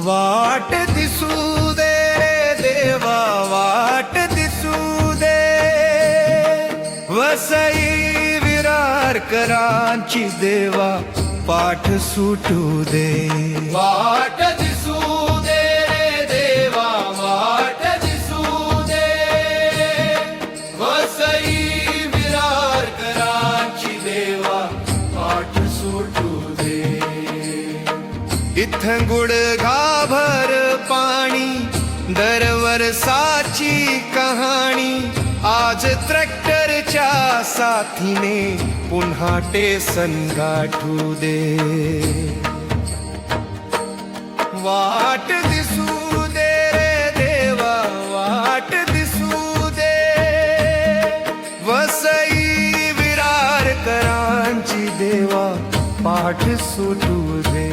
वाट दिसू दे देवा, वाट दिसू दे, वसई विरारकरांची देवा पाठ सुटू दे। वाट दिसू दे देवा, वाट दिसू दे, वसई विरारकरांची देवा पाठ सुटू दे। इथं गुडघाभर पाणी, दरवर्षाची कहाणी, आज ट्रॅक्टरच्या साथीने पुन्हा टेसन गाठू दे। वाट दिसू दे रे देवा, वाट दिसू दे, वसई विरारकरांची देवा पाठ सुटू दे।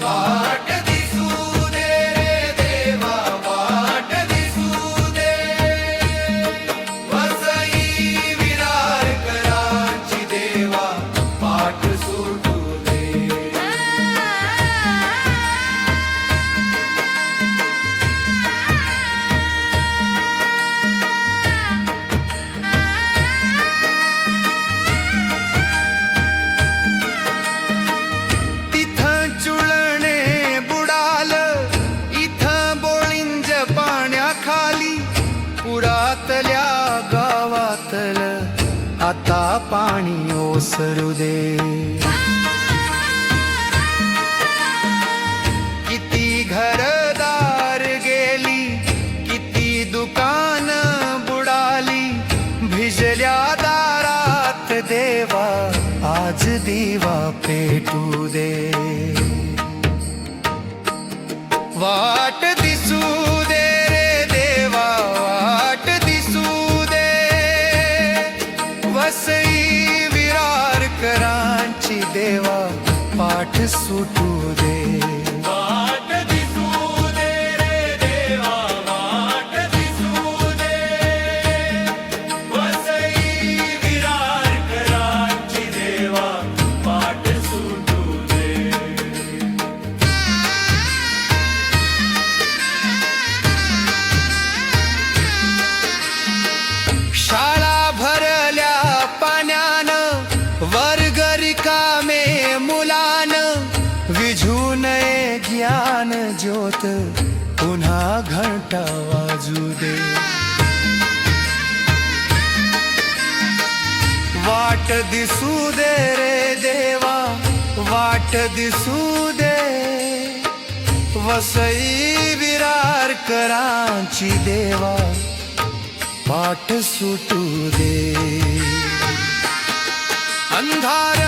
वाट दिसू दे रे देवा, वाट दिसू दे, वसई विरारकरांची देवा पाठ सुटू दे। तिथं चुळणे बुडाल, इथं बोळिंज पाण्याखाली, पुरातल्या गावातल आता पाणी ओसरू दे। किती घरदार गेली, किती दुकान बुडाली, भिजल्या दारात देवा आज दिवा पेटू दे। वाट दिसू दे रे देवा, वाट दिसू दे, वसई विरारकरांची देवा पाठ सुटू दे। वाट दिसू दे रे देवा, वाट दिसू दे, वसई विरारकरांची देवा पाठ सुटू दे। शाळा भरल्या पाण्यानं, वर्ग रिकामे मुलानं, विझू नये ज्ञान ज्योत पुन्हा घंटा वाजू दे। वाट दिसू दे रे देवा, वाट दिसू दे, वसई विरारकरांची देवा पाठ सुटू दे। अंधार